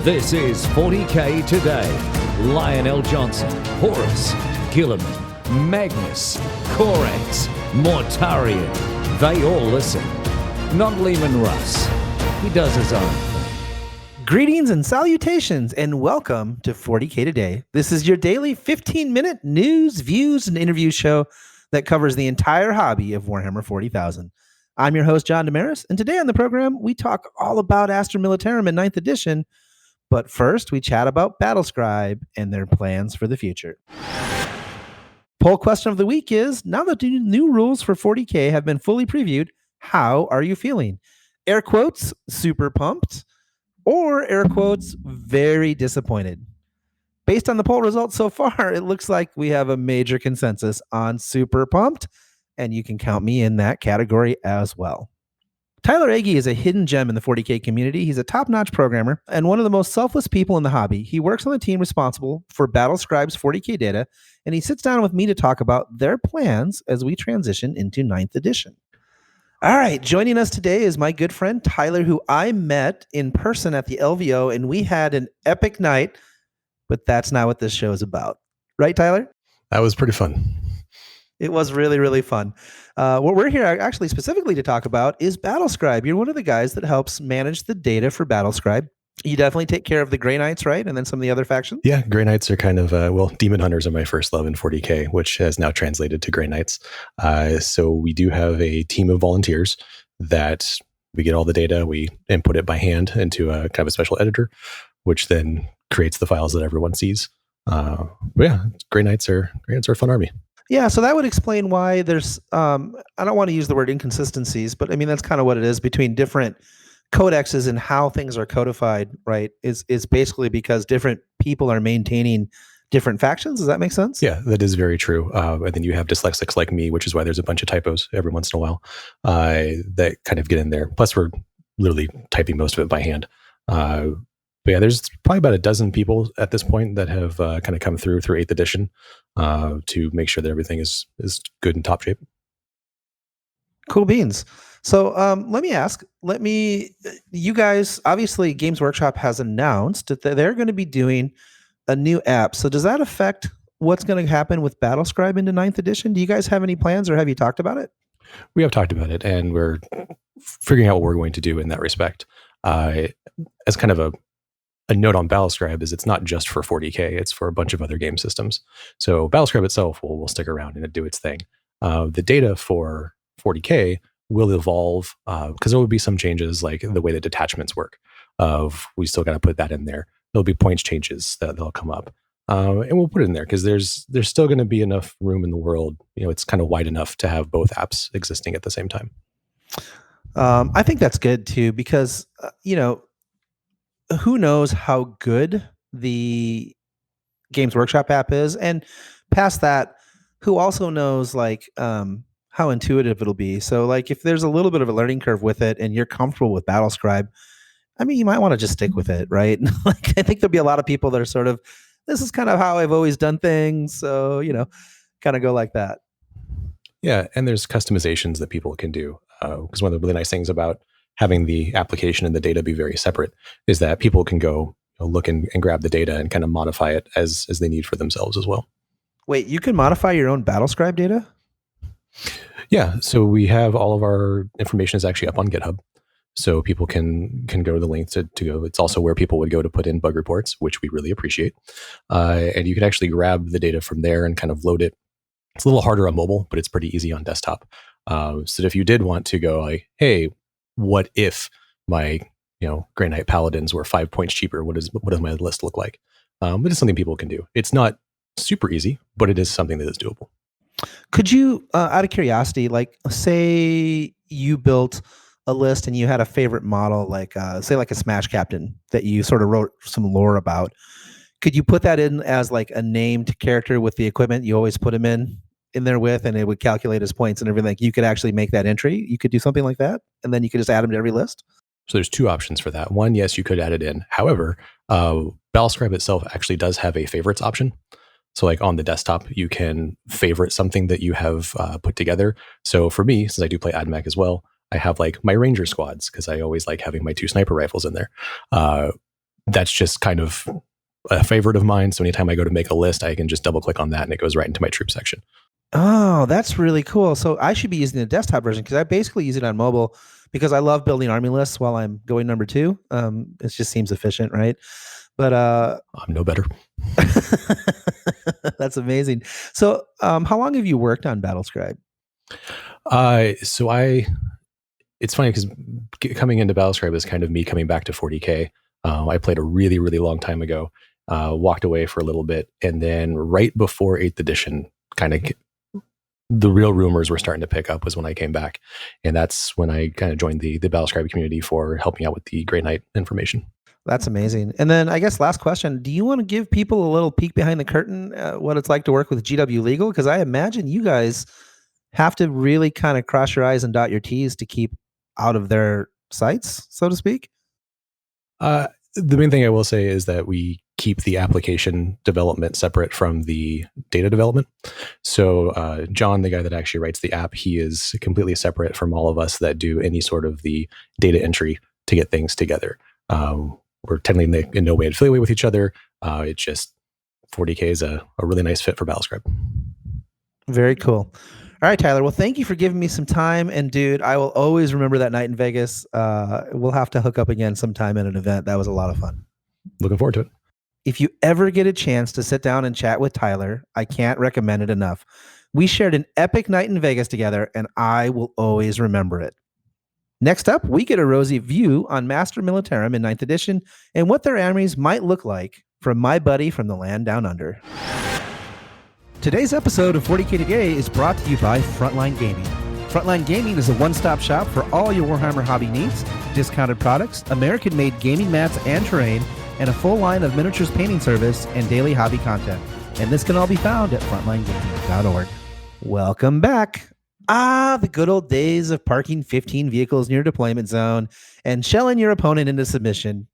This is 40K Today. Lionel Johnson, Horus, Gilliman, Magnus, Corax, Mortarian. They all listen. Not Lehman Russ. He does his own thing. Greetings and salutations, and welcome to 40K Today. This is your daily 15-minute news, views, and interview show that covers the entire hobby of Warhammer 40,000. I'm your host, John Damaris, and today on the program, we talk all about Astra Militarum in 9th edition, but first, we chat about Battlescribe and their plans for the future. Poll question of the week is, now that the new rules for 40K have been fully previewed, how are you feeling? Air quotes, super pumped, or air quotes, very disappointed. Based on the poll results so far, it looks like we have a major consensus on super pumped, and you can count me in that category as well. Tyler Agee is a hidden gem in the 40K community. He's a top-notch programmer and one of the most selfless people in the hobby. He works on the team responsible for Battlescribe's 40K data, and he sits down with me to talk about their plans as we transition into 9th edition. All right, joining us today is my good friend Tyler, who I met in person at the LVO, and we had an epic night, but that's not what this show is about. Right, Tyler? That was pretty fun. It was really, really fun. What we're here actually specifically to talk about is Battlescribe. You're one of the guys that helps manage the data for Battlescribe. You definitely take care of the Grey Knights, right? And then some of the other factions? Yeah, Grey Knights are kind of, Demon Hunters are my first love in 40K, which has now translated to Grey Knights. So we do have a team of volunteers that we get all the data, we input it by hand into a kind of a special editor, which then creates the files that everyone sees. But yeah, Grey Knights are a fun army. Yeah, so that would explain why there's, I don't want to use the word inconsistencies, but I mean, that's kind of what it is between different codexes and how things are codified, right? Is basically because different people are maintaining different factions. Does that make sense? Yeah, that is very true. And then you have dyslexics like me, which is why there's a bunch of typos every once in a while that kind of get in there. Plus, we're literally typing most of it by hand. But yeah, there's probably about a dozen people at this point that have kind of come through 8th edition to make sure that everything is good and top shape. Cool beans. So let me ask, you guys, obviously Games Workshop has announced that they're going to be doing a new app. So does that affect what's going to happen with Battlescribe into 9th edition? Do you guys have any plans or have you talked about it? We have talked about it and we're figuring out what we're going to do in that respect. As kind of a note on Battlescribe is it's not just for 40K, it's for a bunch of other game systems. So Battlescribe itself will stick around and do its thing. The data for 40K will evolve because there will be some changes like the way that detachments work. We still got to put that in there. There'll be points changes that'll come up. And we'll put it in there because there's still going to be enough room in the world. You know, it's kind of wide enough to have both apps existing at the same time. I think that's good too, because, who knows how good the Games Workshop app is, and past that, who also knows how intuitive it'll be. So like if there's a little bit of a learning curve with it and you're comfortable with Battlescribe, I mean, you might want to just stick with it, right? Like I think there'll be a lot of people that are sort of, this is kind of how I've always done things. So, kind of go like that. Yeah. And there's customizations that people can do. Because one of the really nice things about having the application and the data be very separate is that people can go look and grab the data and kind of modify it as they need for themselves as well. Wait, you can modify your own Battlescribe data? Yeah, so we have all of our information is actually up on GitHub. So people can go to the link to go. It's also where people would go to put in bug reports, which we really appreciate. And you can actually grab the data from there and kind of load it. It's a little harder on mobile, but it's pretty easy on desktop. So if you did want to go like, hey, what if my Grey Knight Paladins were 5 points cheaper? What does my list look like? But it's something people can do. It's not super easy, but it is something that is doable. Could you, out of curiosity, like say you built a list and you had a favorite model, like say like a Smash Captain that you sort of wrote some lore about, could you put that in as like a named character with the equipment you always put him in there with, and it would calculate his points and everything? You could actually make that entry. You could do something like that, and then you could just add him to every list. So there's two options for that. One, yes, you could add it in. However, Battlescribe itself actually does have a favorites option. So like on the desktop, you can favorite something that you have put together. So for me, since I do play AdMech as well, I have like my Ranger squads because I always like having my 2 sniper rifles in there. that's just kind of a favorite of mine. So anytime I go to make a list, I can just double click on that and it goes right into my troop section. Oh, that's really cool. So I should be using the desktop version because I basically use it on mobile because I love building army lists while I'm going number 2. It just seems efficient, right? But I'm no better. that's amazing. So how long have you worked on Battlescribe? It's funny because coming into Battlescribe is kind of me coming back to 40K. I played a really, really long time ago, walked away for a little bit, and then right before 8th edition, kind of the real rumors were starting to pick up was when I came back. And that's when I kind of joined the Battlescribe community for helping out with the Grey Knight information. That's amazing. And then I guess last question, do you want to give people a little peek behind the curtain, what it's like to work with GW Legal? Because I imagine you guys have to really kind of cross your I's and dot your T's to keep out of their sights, so to speak. The main thing I will say is that we keep the application development separate from the data development. So John, the guy that actually writes the app, he is completely separate from all of us that do any sort of the data entry to get things together. We're technically in no way affiliated with each other. It's just 40K is a really nice fit for Battlescribe. Very cool. All right, Tyler. Well, thank you for giving me some time. And dude, I will always remember that night in Vegas. We'll have to hook up again sometime at an event. That was a lot of fun. Looking forward to it. If you ever get a chance to sit down and chat with Tyler, I can't recommend it enough. We shared an epic night in Vegas together, and I will always remember it. Next up, we get a rosy view on Astra Militarum in 9th edition and what their armies might look like from my buddy from the land down under. Today's episode of 40K Today is brought to you by Frontline Gaming. Frontline Gaming is a one-stop shop for all your Warhammer hobby needs, discounted products, American-made gaming mats and terrain, and a full line of miniatures painting service and daily hobby content. And this can all be found at frontlinegaming.org. Welcome back. The good old days of parking 15 vehicles near deployment zone and shelling your opponent into submission.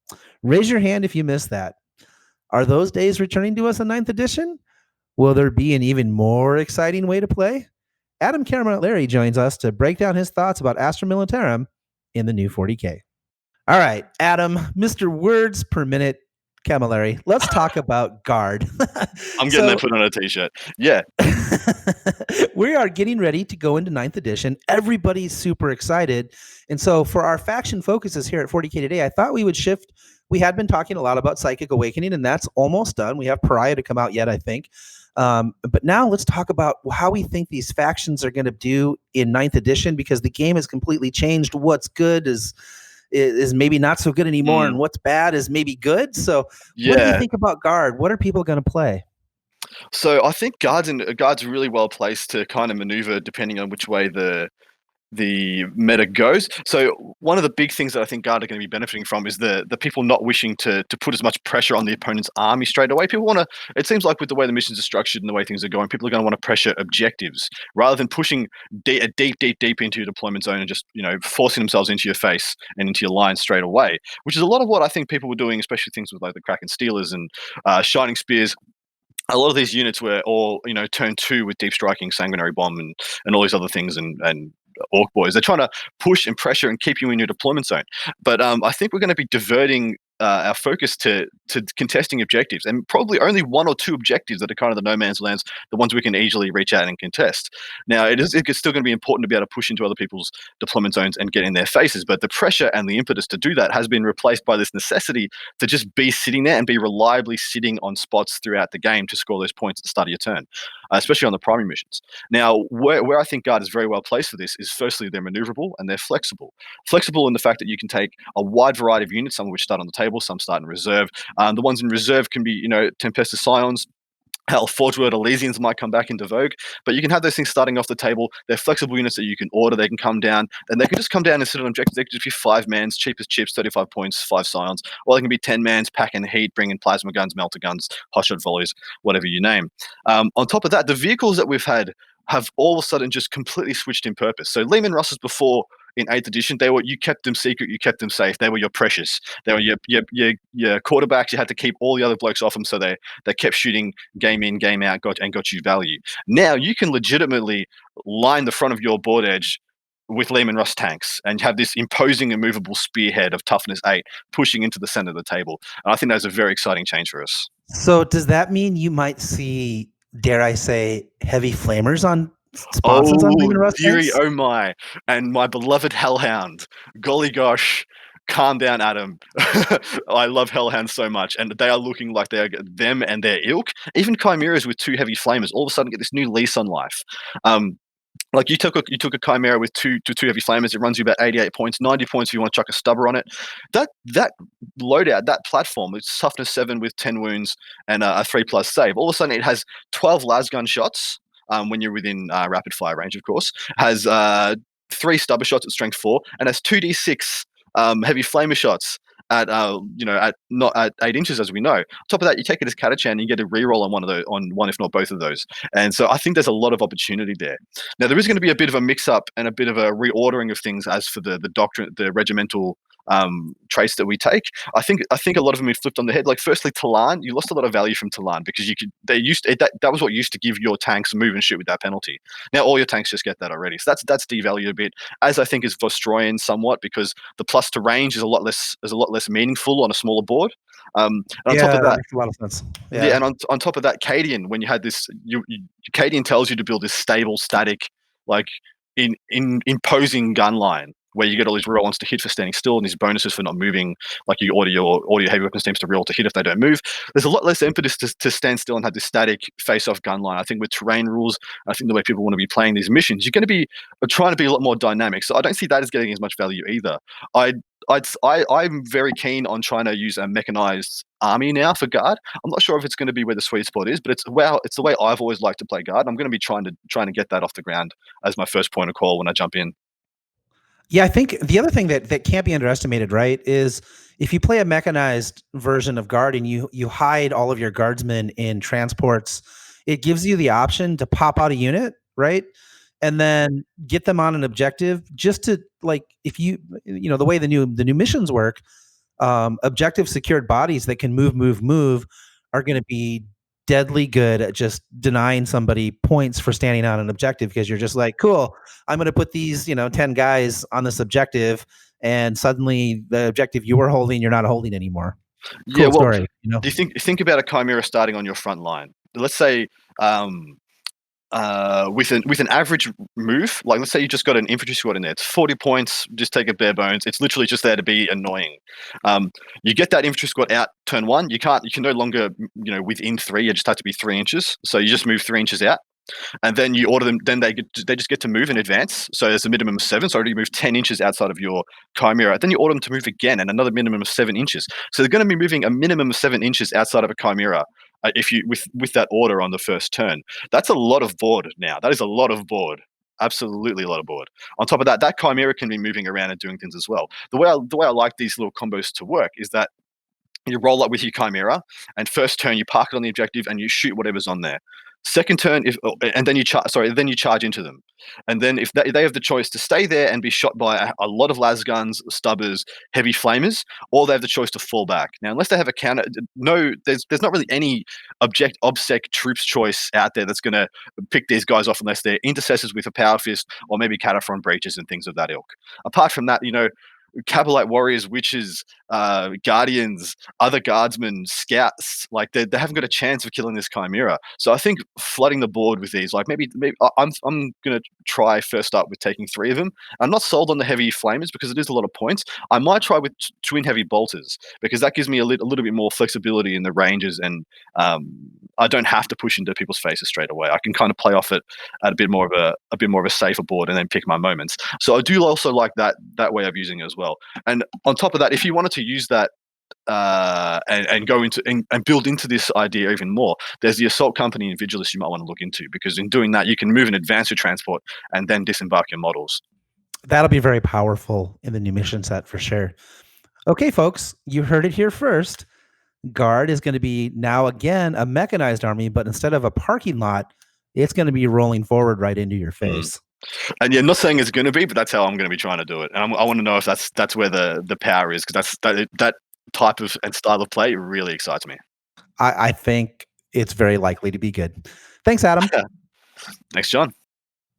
Raise your hand if you missed that. Are those days returning to us in 9th edition? Will there be an even more exciting way to play? Adam Camilleri joins us to break down his thoughts about Astra Militarum in the new 40K. All right, Adam, Mr. Words Per Minute Camilleri, let's talk about Guard. I'm getting that put on a t-shirt. Yeah. We are getting ready to go into 9th edition. Everybody's super excited. And so for our faction focuses here at 40K Today, I thought we would shift. We had been talking a lot about Psychic Awakening, and that's almost done. We have Pariah to come out yet, I think. But now let's talk about how we think these factions are going to do in 9th edition, because the game has completely changed. What's good is maybe not so good anymore, and what's bad is maybe good. So what do you think about Guard? What are people going to play? So I think Guard's really well placed to kind of maneuver depending on which way the meta goes. So one of the big things that I think Guard are going to be benefiting from is the people not wishing to put as much pressure on the opponent's army straight away. People want to, it seems like with the way the missions are structured and the way things are going, people are going to want to pressure objectives rather than pushing deep into your deployment zone and just, forcing themselves into your face and into your line straight away, which is a lot of what I think people were doing, especially things with like the Kraken Steelers and Shining Spears. A lot of these units were all, turn 2 with Deep Striking, Sanguinary Bomb, and all these other things, and Orc Boys. They're trying to push and pressure and keep you in your deployment zone. But I think we're going to be diverting our focus to contesting objectives, and probably only 1 or 2 objectives that are kind of the no man's lands, the ones we can easily reach out and contest. Now, it's still going to be important to be able to push into other people's deployment zones and get in their faces, but the pressure and the impetus to do that has been replaced by this necessity to just be sitting there and be reliably sitting on spots throughout the game to score those points at the start of your turn, especially on the primary missions. Now, where I think Guard is very well placed for this is, firstly, they're maneuverable and they're flexible. Flexible in the fact that you can take a wide variety of units, some of which start on the table, some start in reserve. The ones in reserve can be, Tempestus Scions. Hell, Forge World Elysians might come back into vogue, but you can have those things starting off the table. They're flexible units that you can order. They can come down, and they can just come down and sit on objectives. They could just be 5 mans, cheap as chips, 35 points, 5 Scions, or they can be 10 mans, packing heat, bringing plasma guns, melter guns, hot shot volleys, whatever you name. On top of that, the vehicles that we've had have all of a sudden just completely switched in purpose. So Lehman Russes before, in 8th edition, you kept them secret, you kept them safe. They were your precious. They were your quarterbacks. You had to keep all the other blokes off them, so they kept shooting game in, game out, got you value. Now you can legitimately line the front of your board edge with Lehman Russ tanks, and have this imposing and movable spearhead of toughness 8 pushing into the center of the table. And I think that's a very exciting change for us. So does that mean you might see, dare I say, heavy flamers on sponsons on Lehman Russ dearie, tanks? oh my. And my beloved Hellhound. Golly gosh. Calm down, Adam. I love Hellhounds so much, and they are looking like they are them and their ilk. Even Chimeras with 2 heavy flamers all of a sudden get this new lease on life. Like you took a Chimera with two heavy flamers, it runs you about 88 points, 90 points if you want to chuck a stubber on it. That loadout, that platform, it's toughness 7 with 10 wounds and a 3+ save. All of a sudden, it has 12 lasgun shots when you're within rapid fire range, of course. Has 3 stubber shots at strength 4, and has 2d6 heavy flamer shots at not at 8 inches, as we know. On top of that, you take it as Catachan and you get a reroll on one if not both of those. And so I think there's a lot of opportunity there. Now there is going to be a bit of a mix-up and a bit of a reordering of things as for the doctrine, the regimental traits that we take. I think a lot of them have flipped on the head. Like firstly, Talan, you lost a lot of value from Talan because that was what used to give your tanks move and shoot with that penalty. Now all your tanks just get that already, so that's devalued a bit. As I think is Vostroyan somewhat, because the plus to range is a lot less meaningful on a smaller board. On top of that makes a lot of sense. Yeah, and on top of that, Cadian, when you had this, Cadian tells you to build this stable, static, like imposing gun line where you get all these reroll ones to hit for standing still and these bonuses for not moving, like you order your heavy weapons teams to reroll to hit if they don't move. There's a lot less impetus to stand still and have this static face-off gun line. I think with terrain rules, I think the way people want to be playing these missions, you're going to be trying to be a lot more dynamic. So I don't see that as getting as much value either. I'm very keen on trying to use a mechanized army now for guard. I'm not sure if it's going to be where the sweet spot is, but it's the way I've always liked to play guard. I'm going to be trying to get that off the ground as my first point of call when I jump in. Yeah, I think the other thing that can't be underestimated, right, is if you play a mechanized version of guard and you hide all of your guardsmen in transports, it gives you the option to pop out a unit, right? And then get them on an objective just to, like, if you the way the new missions work, objective secured bodies that can move are going to be deadly good at just denying somebody points for standing on an objective, because you're just like, cool, I'm going to put these 10 guys on this objective, and suddenly the objective you were holding, you're not holding anymore. Cool story. Do you think about a Chimera starting on your front line? Let's say with an average move, like let's say you just got an infantry squad in there, it's 40 points, just take a bare bones, it's literally just there to be annoying. You get that infantry squad out turn 1, you can no longer within 3, you just have to be 3 inches, so you just move 3 inches out, and then you order them, then they just get to move in advance, so there's a minimum of 7, so already move 10 inches outside of your Chimera, then you order them to move again and another minimum of 7 inches, so they're going to be moving a minimum of 7 inches outside of a Chimera. If you with that order on the first turn, that's a lot of board now. That is a lot of board, absolutely a lot of board. On top of that, that Chimera can be moving around and doing things as well. The way I like these little combos to work is that you roll up with your Chimera, and first turn you park it on the objective and you shoot whatever's on there. Second turn, then you charge into them, and then if they have the choice to stay there and be shot by a lot of las guns, stubbers, heavy flamers, or they have the choice to fall back. Now, unless they have a counter, there's not really any obsec troops choice out there that's going to pick these guys off unless they're intercessors with a power fist or maybe Cataphrone breaches and things of that ilk. Apart from that, Cabalite warriors, witches, guardians, other guardsmen, scouts, like they haven't got a chance of killing this Chimera. So I think flooding the board with these, like maybe I'm gonna try first up with taking 3 of them. I'm not sold on the heavy flamers because it is a lot of points. I might try with twin heavy bolters because that gives me a little bit more flexibility in the ranges, and I don't have to push into people's faces straight away. I can kind of play off it at a bit more of a safer board and then pick my moments. So I do also like that way of using it as well. And on top of that, if you wanted to use that and go into and build into this idea even more, there's the assault company and vigilist you might want to look into, because in doing that you can move and advance your transport and then disembark your models. That'll be very powerful in the new mission set for sure. Okay, folks, you heard it here first. Guard is going to be now again a mechanized army, but instead of a parking lot, it's going to be rolling forward right into your face. And yeah, not saying it's going to be, but that's how I'm going to be trying to do it. And I want to know if that's where the power is, because that type of and style of play really excites me. I think it's very likely to be good. Thanks, Adam. Thanks, John.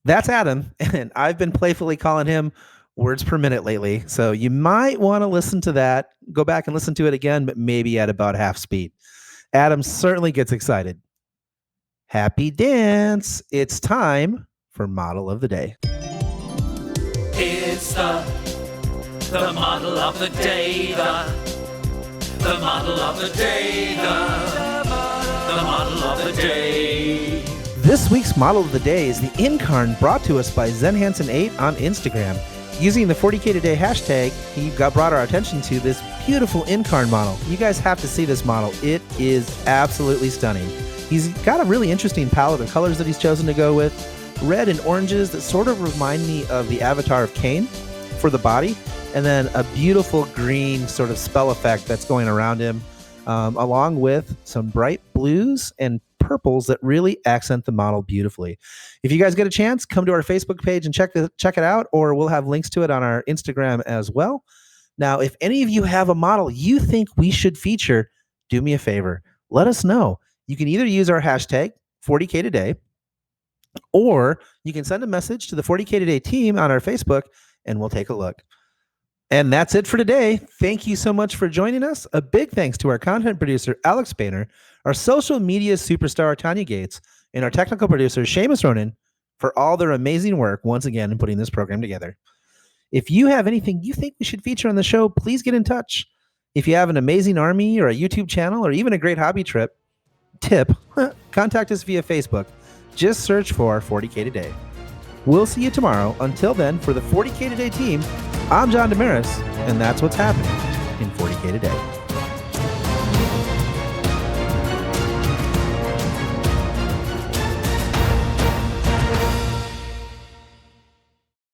That's Adam, and I've been playfully calling him words per minute lately. So you might want to listen to that. Go back and listen to it again, but maybe at about half speed. Adam certainly gets excited. Happy dance. It's time for Model of the Day. It's the model of the day, the model of the day, the model of the day. This week's Model of the Day is the Incarn brought to us by ZenHansen8 on Instagram. Using the 40K Today hashtag, he brought our attention to this beautiful Incarn model. You guys have to see this model. It is absolutely stunning. He's got a really interesting palette of colors that he's chosen to go with. Red and oranges that sort of remind me of the avatar of Cain for the body. And then a beautiful green sort of spell effect that's going around him, along with some bright blues and purples that really accent the model beautifully. If you guys get a chance, come to our Facebook page and check it out, or we'll have links to it on our Instagram as well. Now, if any of you have a model you think we should feature, do me a favor. Let us know. You can either use our hashtag 40K Today, or you can send a message to the 40K Today team on our Facebook, and we'll take a look. And that's it for today. Thank you so much for joining us. A big thanks to our content producer, Alex Boehner, our social media superstar, Tanya Gates, and our technical producer, Seamus Ronan, for all their amazing work once again in putting this program together. If you have anything you think we should feature on the show, please get in touch. If you have an amazing army or a YouTube channel or even a great hobby tip, contact us via Facebook. Just search for 40K Today. We'll see you tomorrow. Until then, for the 40K Today team, I'm John Damaris, and that's what's happening in 40K Today.